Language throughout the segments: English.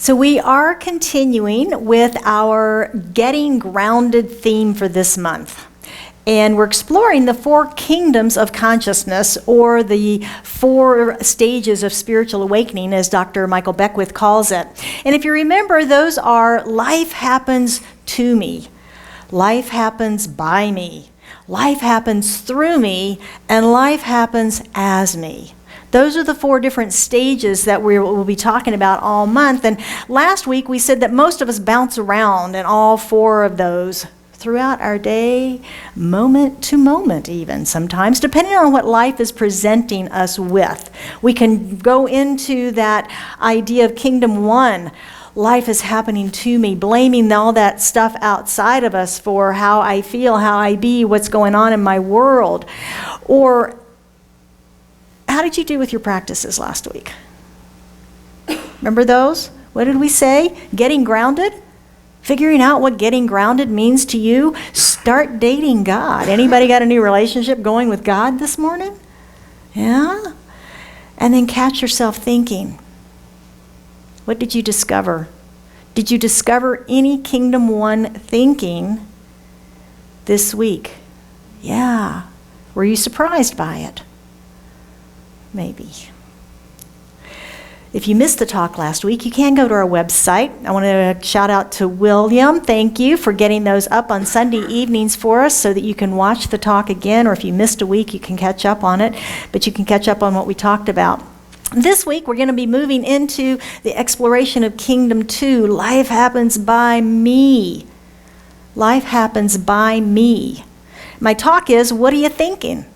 So we are continuing with our Getting Grounded theme for this month. And we're exploring the 4 kingdoms of consciousness, or the 4 stages of spiritual awakening, as Dr. Michael Beckwith calls it. And if you remember, those are life happens to me, life happens by me, life happens through me, and life happens as me. Those are the 4 different stages that we'll be talking about all month. And last week we said that most of us bounce around in all 4 of those throughout our day, moment to moment even sometimes, depending on what life is presenting us with. We can go into that idea of Kingdom 1. Life is happening to me, blaming all that stuff outside of us for how I feel, how I be, what's going on in my world. Or how did you do with your practices last week? Remember those? What did we say? Getting grounded? Figuring out what getting grounded means to you? Start dating God. Anybody got a new relationship going with God this morning? Yeah? And then catch yourself thinking. What did you discover? Did you discover any Kingdom 1 thinking this week? Yeah. Were you surprised by it? Maybe. If you missed the talk last week, you can go to our website. I want to shout out to William. Thank you for getting those up on Sunday evenings for us so that you can watch the talk again, or if you missed a week, you can catch up on it, but you can catch up on what we talked about. This week, we're going to be moving into the exploration of Kingdom 2. Life happens by me. Life happens by me. My talk is, what are you thinking?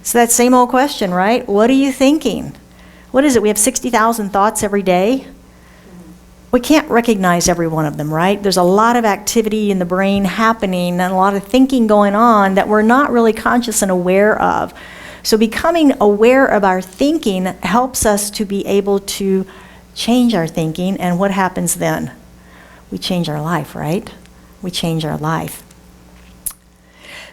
It's that same old question, right? What are you thinking? What is it? We have 60,000 thoughts every day. We can't recognize every one of them, right? There's a lot of activity in the brain happening and a lot of thinking going on that we're not really conscious and aware of. So becoming aware of our thinking helps us to be able to change our thinking, and what happens then? We change our life, right? We change our life.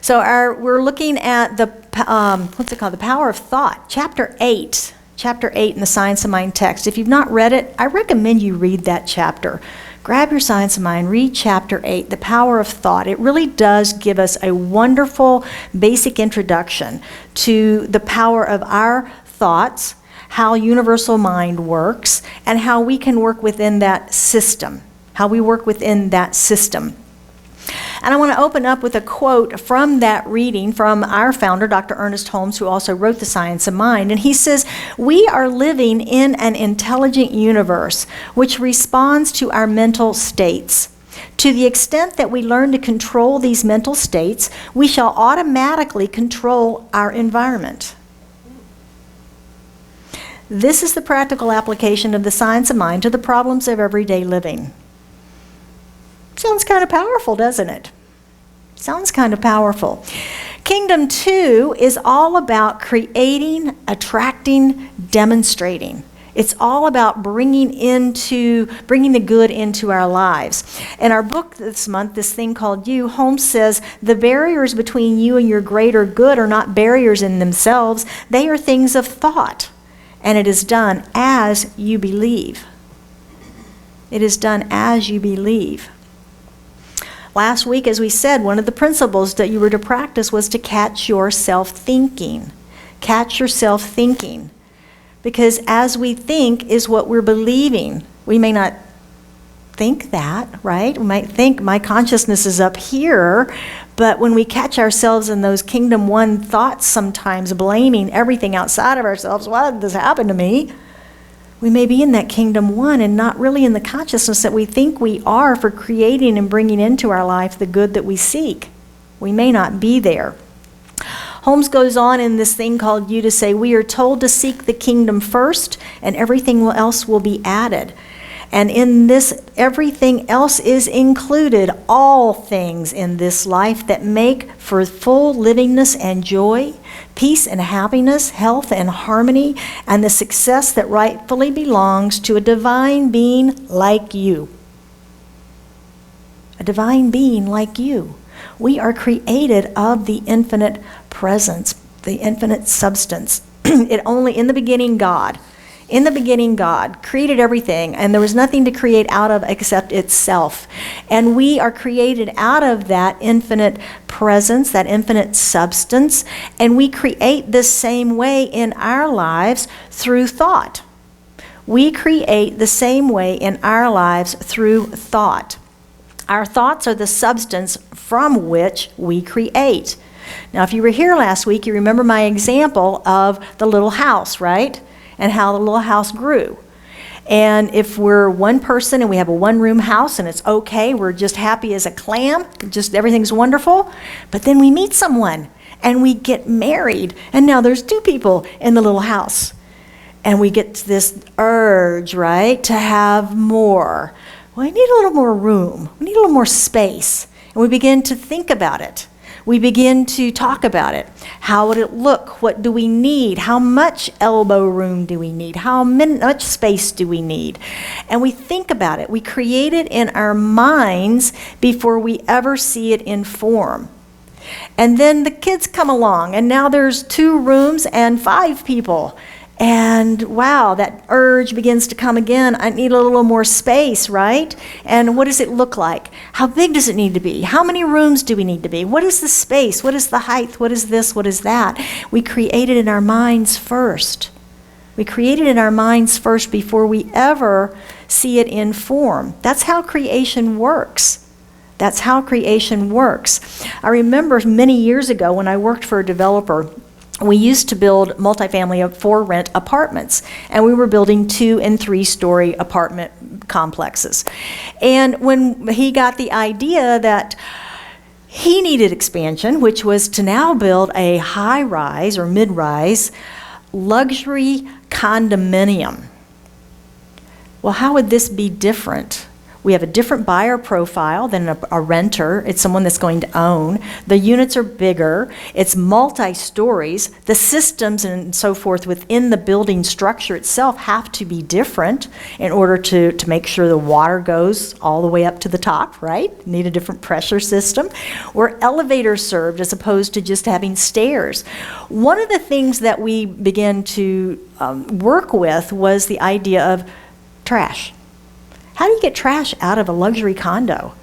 So we're looking at the, the Power of Thought, Chapter 8 in the Science of Mind text. If you've not read it, I recommend you read that chapter. Grab your Science of Mind, read Chapter 8, The Power of Thought. It really does give us a wonderful basic introduction to the power of our thoughts, how universal mind works, and how we can work within that system, And I want to open up with a quote from that reading from our founder, Dr. Ernest Holmes, who also wrote The Science of Mind. And he says, "We are living in an intelligent universe which responds to our mental states. To the extent that we learn to control these mental states, we shall automatically control our environment." This is the practical application of the science of mind to the problems of everyday living. Sounds kind of powerful, doesn't it? Sounds kind of powerful. Kingdom 2 is all about creating, attracting, demonstrating. It's all about bringing the good into our lives. In our book this month, this thing called You, Holmes says, the barriers between you and your greater good are not barriers in themselves. They are things of thought. And it is done as you believe. It is done as you believe. Last week, as we said, one of the principles that you were to practice was to catch yourself thinking. Catch yourself thinking. Because as we think is what we're believing. We may not think that, right? We might think my consciousness is up here, but when we catch ourselves in those Kingdom 1 thoughts sometimes, blaming everything outside of ourselves, why did this happen to me? We may be in that Kingdom 1 and not really in the consciousness that we think we are for creating and bringing into our life the good that we seek. We may not be there. Holmes goes on in this thing called You to say, we are told to seek the kingdom first and everything else will be added. And in this, everything else is included, all things in this life that make for full livingness and joy, peace and happiness, health and harmony, and the success that rightfully belongs to a divine being like you. A divine being like you. We are created of the infinite presence, the infinite substance. It only, in the beginning, God. In the beginning, God created everything, and there was nothing to create out of except itself. And we are created out of that infinite presence, that infinite substance, and we create the same way in our lives through thought. We create the same way in our lives through thought. Our thoughts are the substance from which we create. Now, if you were here last week, you remember my example of the little house, right? And how the little house grew. And if we're one person and we have a one-room house and it's okay, we're just happy as a clam, just everything's wonderful, but then we meet someone and we get married, and now there's two people in the little house. And we get this urge, right, to have more. Well, we need a little more room. We need a little more space. And we begin to think about it. We begin to talk about it. How would it look? What do we need? How much elbow room do we need? How much space do we need? And we think about it. We create it in our minds before we ever see it in form. And then the kids come along, and now there's 2 rooms and 5 people. And wow, that urge begins to come again. I need a little more space, right? And what does it look like? How big does it need to be? How many rooms do we need to be? What is the space? What is the height? What is this? What is that? We create it in our minds first. We create it in our minds first before we ever see it in form. That's how creation works. That's how creation works. I remember many years ago when I worked for a developer, we used to build multifamily for rent apartments, and we were building 2- and 3-story apartment complexes. And when he got the idea that he needed expansion, which was to now build a high-rise or mid-rise luxury condominium. Well, how would this be different? We have a different buyer profile than a renter. It's someone that's going to own. The units are bigger. It's multi-stories. The systems and so forth within the building structure itself have to be different in order to make sure the water goes all the way up to the top, right? Need a different pressure system. We're elevator served as opposed to just having stairs. One of the things that we began to work with was the idea of trash. How do you get trash out of a luxury condo?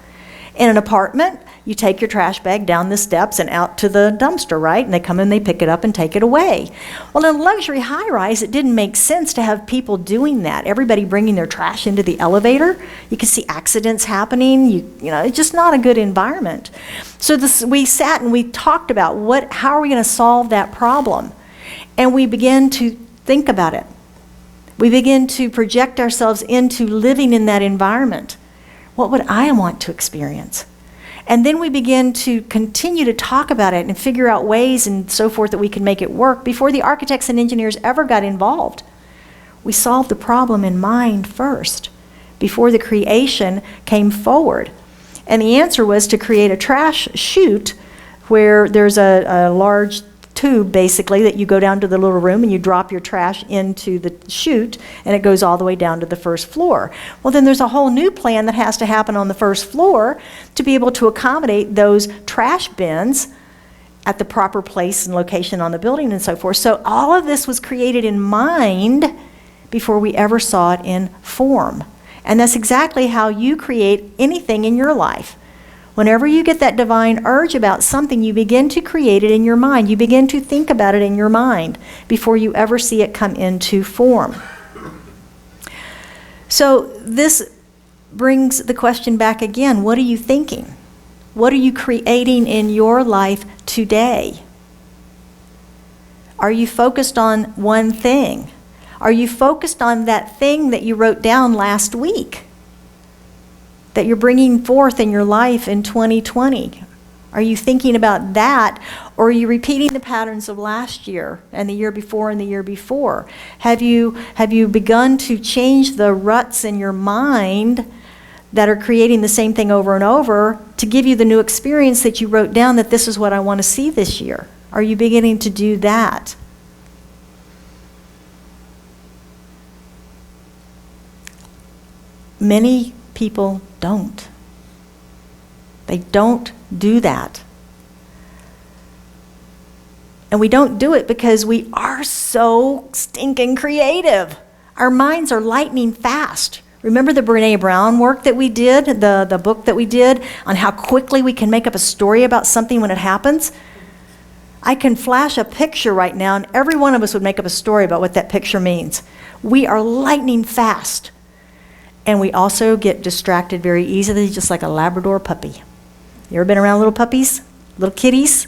In an apartment, you take your trash bag down the steps and out to the dumpster, right? And they come in, they pick it up and take it away. Well, in a luxury high-rise, it didn't make sense to have people doing that. Everybody bringing their trash into the elevator. You can see accidents happening. You know, it's just not a good environment. So we sat and we talked about how are we going to solve that problem? And we began to think about it. We begin to project ourselves into living in that environment. What would I want to experience? And then we begin to continue to talk about it and figure out ways and so forth that we can make it work before the architects and engineers ever got involved. We solved the problem in mind first, before the creation came forward. And the answer was to create a trash chute where there's a large tube basically that you go down to the little room and you drop your trash into the chute and it goes all the way down to the first floor. Well, then there's a whole new plan that has to happen on the first floor to be able to accommodate those trash bins at the proper place and location on the building and so forth. So all of this was created in mind before we ever saw it in form. And that's exactly how you create anything in your life. Whenever you get that divine urge about something, you begin to create it in your mind. You begin to think about it in your mind before you ever see it come into form. So this brings the question back again. What are you thinking? What are you creating in your life today? Are you focused on one thing? Are you focused on that thing that you wrote down last week that you're bringing forth in your life in 2020? Are you thinking about that, or are you repeating the patterns of last year and the year before and the year before? Have you begun to change the ruts in your mind that are creating the same thing over and over to give you the new experience that you wrote down, that this is what I want to see this year? Are you beginning to do that? Many people don't. They don't do that. And we don't do it because we are so stinking creative. Our minds are lightning fast. Remember the Brene Brown work that we did, the book that we did on how quickly we can make up a story about something when it happens? I can flash a picture right now, and every one of us would make up a story about what that picture means. We are lightning fast. And we also get distracted very easily, just like a Labrador puppy. You ever been around little puppies, little kitties?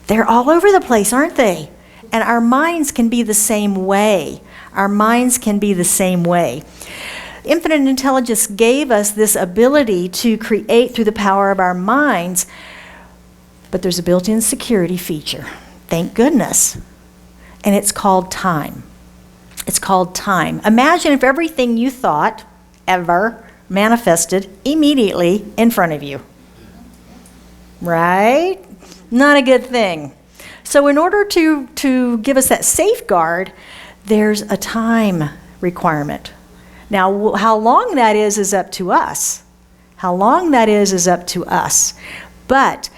They're all over the place, aren't they? And our minds can be the same way. Our minds can be the same way. Infinite intelligence gave us this ability to create through the power of our minds, but there's a built-in security feature. Thank goodness. And it's called time. It's called time. Imagine if everything you thought ever manifested immediately in front of you. Right? Not a good thing. So in order to give us that safeguard, there's a time requirement. Now, how long that is up to us. How long that is up to us. But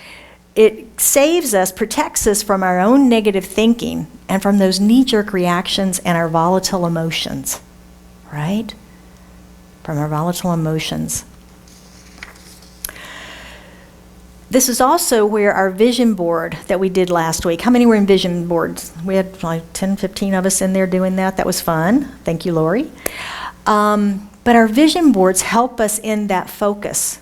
it saves us, protects us from our own negative thinking and from those knee-jerk reactions and our volatile emotions. Right? From our volatile emotions. This is also where our vision board that we did last week. How many were in vision boards? We had like 10, 15 of us in there doing that. That was fun. Thank you, Lori. But our vision boards help us in that focus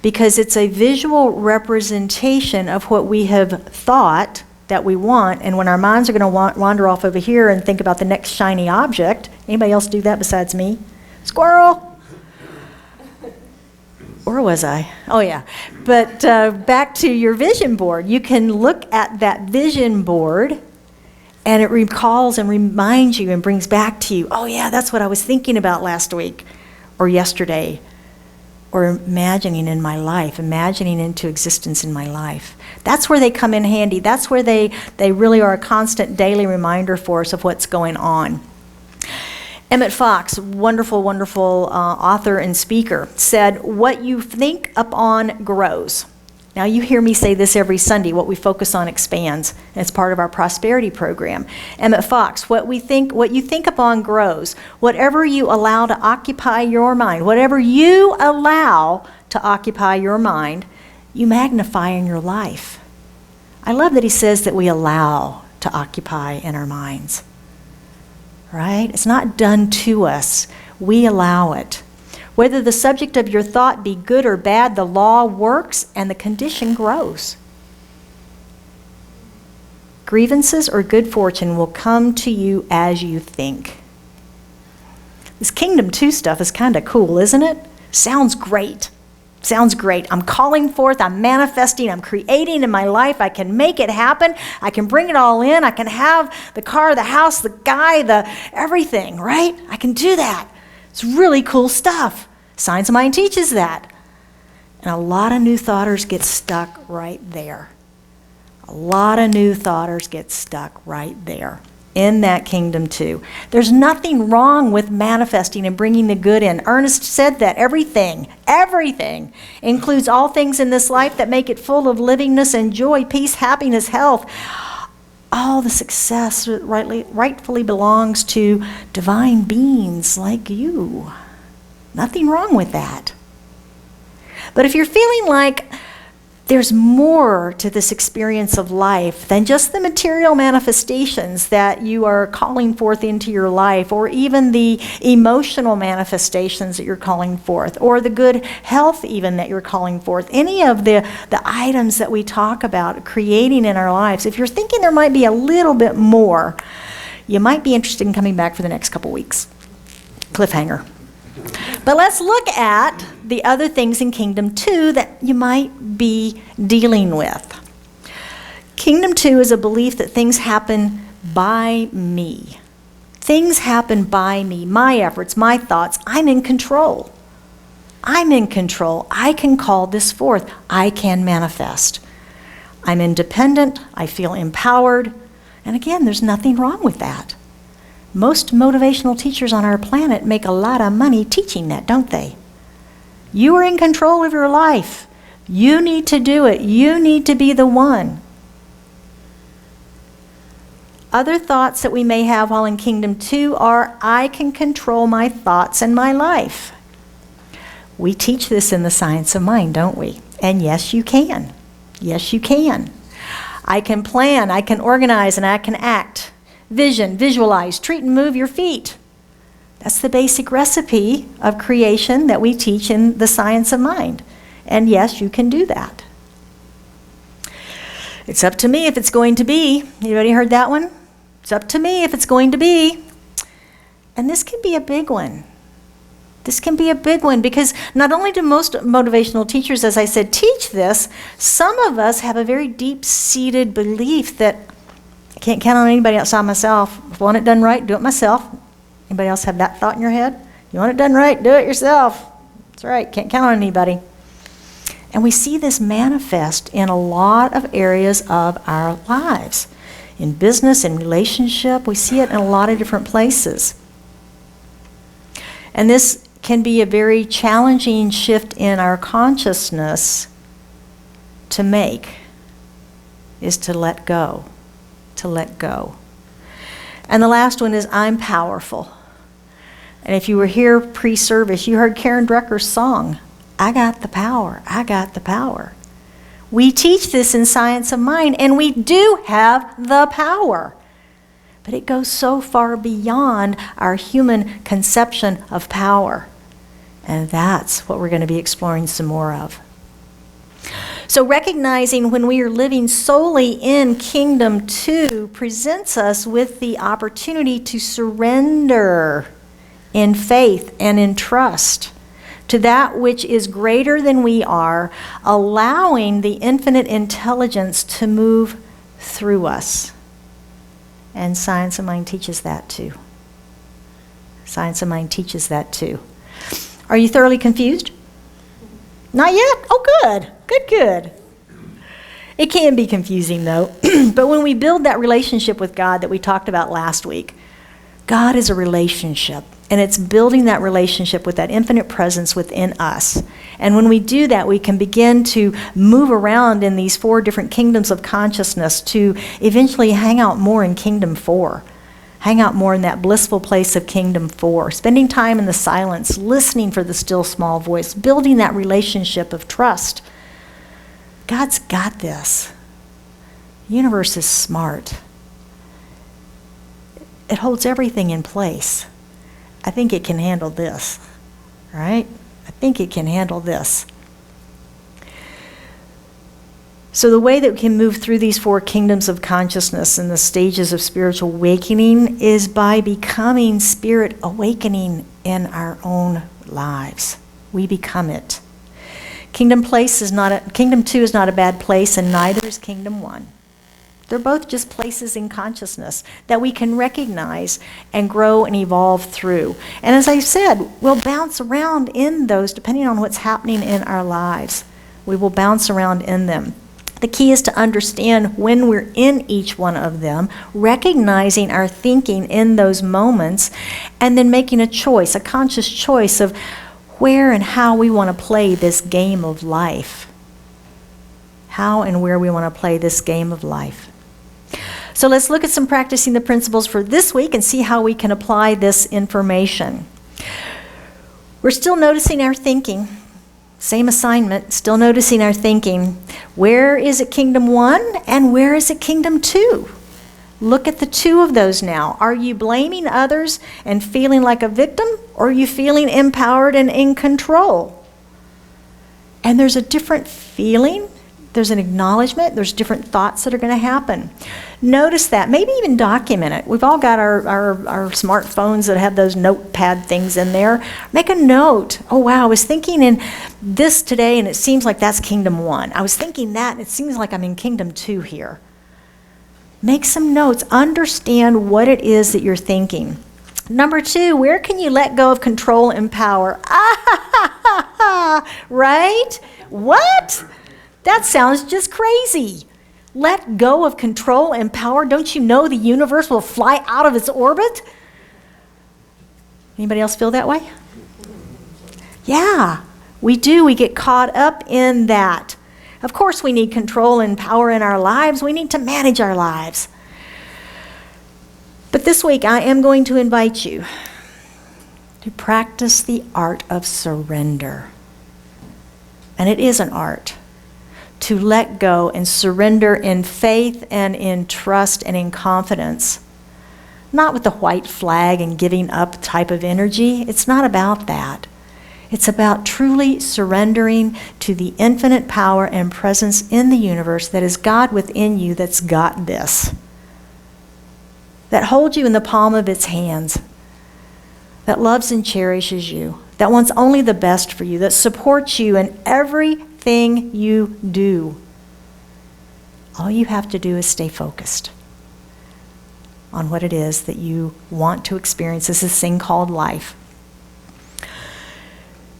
because it's a visual representation of what we have thought that we want. And when our minds are going to wander off over here and think about the next shiny object, anybody else do that besides me? Squirrel! Or was I? Oh, yeah. But back to your vision board. You can look at that vision board and it recalls and reminds you and brings back to you, oh, yeah, that's what I was thinking about last week or yesterday or imagining in my life, imagining into existence in my life. That's where they come in handy. That's where they really are a constant daily reminder for us of what's going on. Emmett Fox, wonderful, wonderful author and speaker, said, what you think upon grows. Now you hear me say this every Sunday, what we focus on expands, and it's part of our prosperity program. Emmett Fox, what you think upon grows. Whatever you allow to occupy your mind, whatever you allow to occupy your mind, you magnify in your life. I love that he says that we allow to occupy in our minds. Right? It's not done to us. We allow it. Whether the subject of your thought be good or bad, the law works and the condition grows. Grievances or good fortune will come to you as you think. This Kingdom 2 stuff is kind of cool, isn't it? Sounds great. Sounds great. I'm calling forth, I'm manifesting, I'm creating in my life. I can make it happen. I can bring it all in. I can have the car, the house, the guy, the everything, right? I can do that. It's really cool stuff. Science of Mind teaches that. And a lot of new thoughters get stuck right there. A lot of new thoughters get stuck right there in that Kingdom 2. There's nothing wrong with manifesting and bringing the good in. Ernest said that everything includes all things in this life that make it full of livingness and joy, peace, happiness, health. All the success rightfully belongs to divine beings like you. Nothing wrong with that. But if you're feeling like there's more to this experience of life than just the material manifestations that you are calling forth into your life, or even the emotional manifestations that you're calling forth, or the good health even that you're calling forth, any of the items that we talk about creating in our lives, if you're thinking there might be a little bit more, you might be interested in coming back for the next couple weeks. Cliffhanger. But let's look at the other things in Kingdom 2 that you might be dealing with. Kingdom 2 is a belief that things happen by me. Things happen by me, my efforts, my thoughts. I'm in control. I'm in control. I can call this forth. I can manifest. I'm independent. I feel empowered. And again, there's nothing wrong with that. Most motivational teachers on our planet make a lot of money teaching that, don't they? You are in control of your life. You need to do it. You need to be the one. Other thoughts that we may have while in Kingdom 2 are, I can control my thoughts and my life. We teach this in the Science of Mind, don't we? And yes, you can. Yes, you can. I can plan, I can organize, and I can act. Vision, visualize, treat and move your feet. That's the basic recipe of creation that we teach in the Science of Mind. And yes, you can do that. It's up to me if it's going to be. Anybody heard that one? It's up to me if it's going to be. And this can be a big one. This can be a big one because not only do most motivational teachers, as I said, teach this, some of us have a very deep-seated belief that I can't count on anybody outside myself. If I want it done right, do it myself. Anybody else have that thought in your head? You want it done right, do it yourself. That's right, can't count on anybody. And we see this manifest in a lot of areas of our lives. In business, in relationship, we see it in a lot of different places. And this can be a very challenging shift in our consciousness to make, is to let go, to let go. And the last one is, I'm powerful. And if you were here pre-service, you heard Karen Drucker's song, I got the power, I got the power. We teach this in Science of Mind, and we do have the power. But it goes so far beyond our human conception of power. And that's what we're going to be exploring some more of. So recognizing when we are living solely in Kingdom 2 presents us with the opportunity to surrender in faith and in trust to that which is greater than we are, allowing the infinite intelligence to move through us. And Science of Mind teaches that too. Science of Mind teaches that too. Are you thoroughly confused? Not yet? Oh, good. Good, good. It can be confusing, though. But when we build that relationship with God that we talked about last week, God is a relationship. And it's building that relationship with that infinite presence within us. And when we do that, we can begin to move around in these 4 different kingdoms of consciousness to eventually hang out more in Kingdom 4. Hang out more in that blissful place of Kingdom 4. Spending time in the silence, listening for the still small voice, building that relationship of trust. God's got this. The universe is smart. It holds everything in place. I think it can handle this, right? I think it can handle this. So the way that we can move through these 4 kingdoms of consciousness and the stages of spiritual awakening is by becoming spirit awakening in our own lives. We become it. Kingdom 2 is not a bad place, and neither is Kingdom 1. They're both just places in consciousness that we can recognize and grow and evolve through. And as I said, we'll bounce around in those depending on what's happening in our lives. We will bounce around in them. The key is to understand when we're in each one of them, recognizing our thinking in those moments, and then making a choice, a conscious choice of where and how we want to play this game of life. How and where we want to play this game of life. So let's look at some practicing the principles for this week and see how we can apply this information. We're still noticing our thinking. Same assignment, still noticing our thinking. Where is it Kingdom 1 and where is it Kingdom 2? Look at the 2 of those now. Are you blaming others and feeling like a victim, or are you feeling empowered and in control? And there's a different feeling. There's an acknowledgement. There's different thoughts that are going to happen. Notice that. Maybe even document it. We've all got our smartphones that have those notepad things in there. Make a note. Oh, wow, I was thinking in this today, and it seems like that's Kingdom 1. I was thinking that, and it seems like I'm in Kingdom 2 here. Make some notes. Understand what it is that you're thinking. Number 2, where can you let go of control and power? Right? What? That sounds just crazy. Let go of control and power. Don't you know the universe will fly out of its orbit? Anybody else feel that way? Yeah, we do. We get caught up in that. Of course we need control and power in our lives. We need to manage our lives. But this week, I am going to invite you to practice the art of surrender. And it is an art to let go and surrender in faith and in trust and in confidence. Not with the white flag and giving up type of energy. It's not about that. It's about truly surrendering to the infinite power and presence in the universe that is God within you that's got this. That holds you in the palm of its hands. That loves and cherishes you. That wants only the best for you. That supports you in everything you do. All you have to do is stay focused on what it is that you want to experience. This is this thing called life.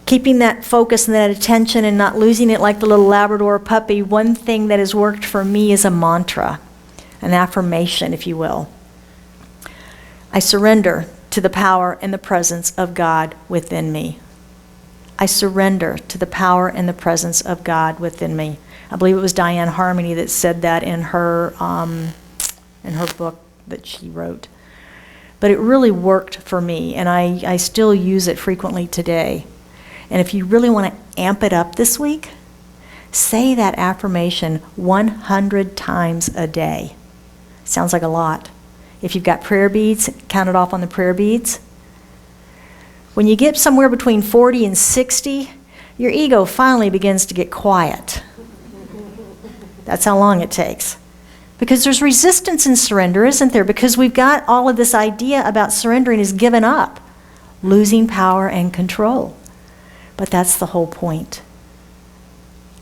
Keeping that focus and that attention and not losing it like the little Labrador puppy, one thing that has worked for me is a mantra, an affirmation, if you will. I surrender to the power and the presence of God within me. I surrender to the power and the presence of God within me. I believe it was Diane Harmony that said that in her book that she wrote. But it really worked for me, and I still use it frequently today. And if you really want to amp it up this week, say that affirmation 100 times a day. Sounds like a lot. If you've got prayer beads, count it off on the prayer beads. When you get somewhere between 40 and 60, your ego finally begins to get quiet. That's how long it takes. Because there's resistance in surrender, isn't there? Because we've got all of this idea about surrendering is given up, losing power and control. But that's the whole point.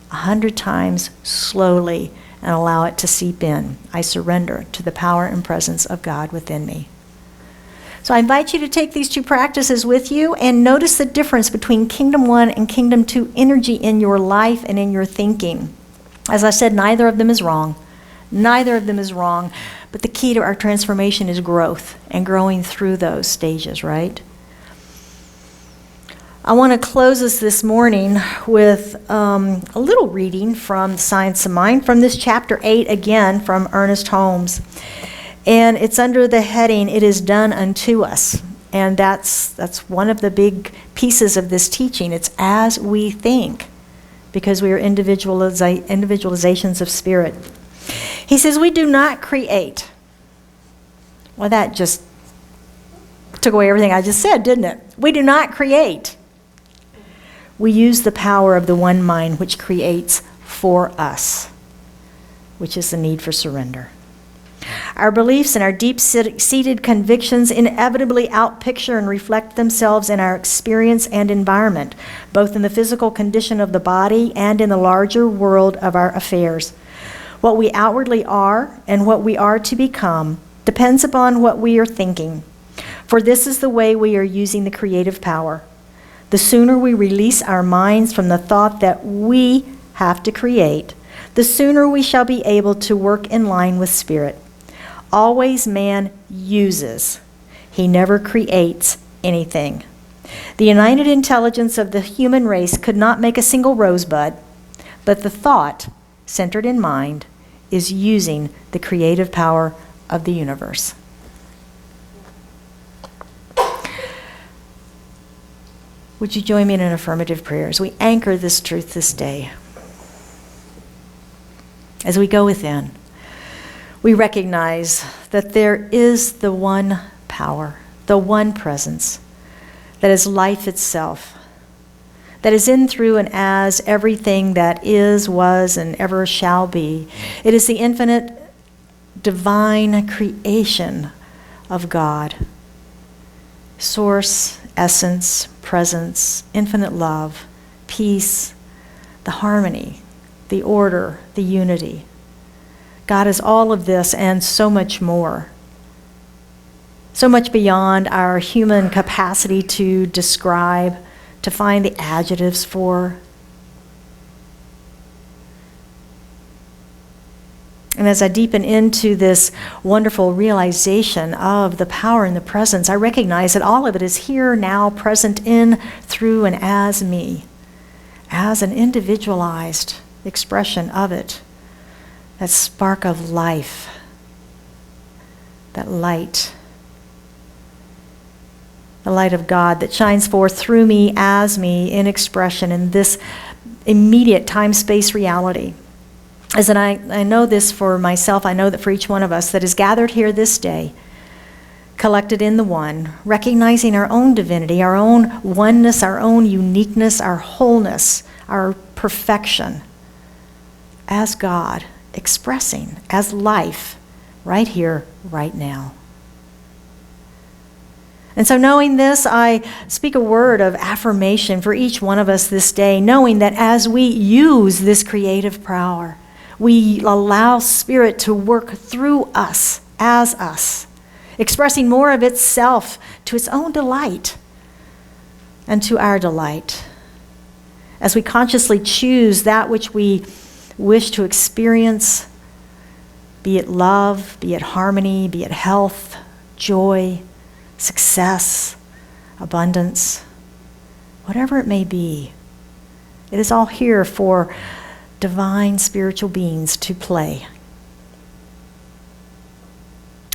100 times slowly and allow it to seep in. I surrender to the power and presence of God within me. So I invite you to take these two practices with you and notice the difference between Kingdom 1 and Kingdom 2 energy in your life and in your thinking. As I said, neither of them is wrong. Neither of them is wrong. But the key to our transformation is growth and growing through those stages, right? I want to close us this morning with a little reading from Science of Mind, from this chapter 8 again from Ernest Holmes. And it's under the heading, It is Done Unto Us. And that's one of the big pieces of this teaching. It's as we think, because we are individualizations of spirit. He says, we do not create. Well, that just took away everything I just said, didn't it? We do not create. We use the power of the one mind which creates for us, which is the need for surrender. Our beliefs and our deep-seated convictions inevitably outpicture and reflect themselves in our experience and environment, both in the physical condition of the body and in the larger world of our affairs. What we outwardly are and what we are to become depends upon what we are thinking, for this is the way we are using the creative power. The sooner we release our minds from the thought that we have to create, the sooner we shall be able to work in line with spirit. Always man uses. He never creates anything. The united intelligence of the human race could not make a single rosebud, but the thought, centered in mind, is using the creative power of the universe. Would you join me in an affirmative prayer as we anchor this truth this day? As we go within, we recognize that there is the one power, the one presence, that is life itself, that is in, through, and as everything that is, was, and ever shall be. It is the infinite divine creation of God, source, essence, presence, infinite love, peace, the harmony, the order, the unity. God is all of this and so much more. So much beyond our human capacity to describe, to find the adjectives for. And as I deepen into this wonderful realization of the power and the presence, I recognize that all of it is here now, present in, through, and as me, as an individualized expression of it, that spark of life, that light, the light of God that shines forth through me as me in expression in this immediate time-space reality. As in, I know this for myself, I know that for each one of us that is gathered here this day, collected in the one, recognizing our own divinity, our own oneness, our own uniqueness, our wholeness, our perfection, as God, expressing as life right here, right now. And so knowing this, I speak a word of affirmation for each one of us this day, knowing that as we use this creative power, we allow Spirit to work through us, as us, expressing more of itself to its own delight and to our delight. As we consciously choose that which we wish to experience, be it love, be it harmony, be it health, joy, success, abundance, whatever it may be, it is all here for divine spiritual beings to play.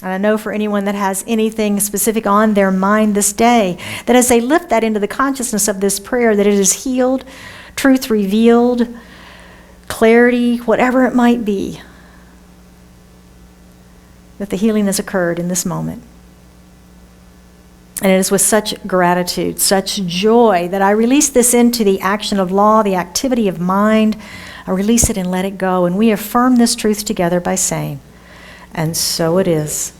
And I know for anyone that has anything specific on their mind this day, that as they lift that into the consciousness of this prayer, that it is healed, truth revealed, clarity, whatever it might be, that the healing has occurred in this moment. And it is with such gratitude, such joy, that I release this into the action of law, the activity of mind. I release it and let it go. And we affirm this truth together by saying, and so it is.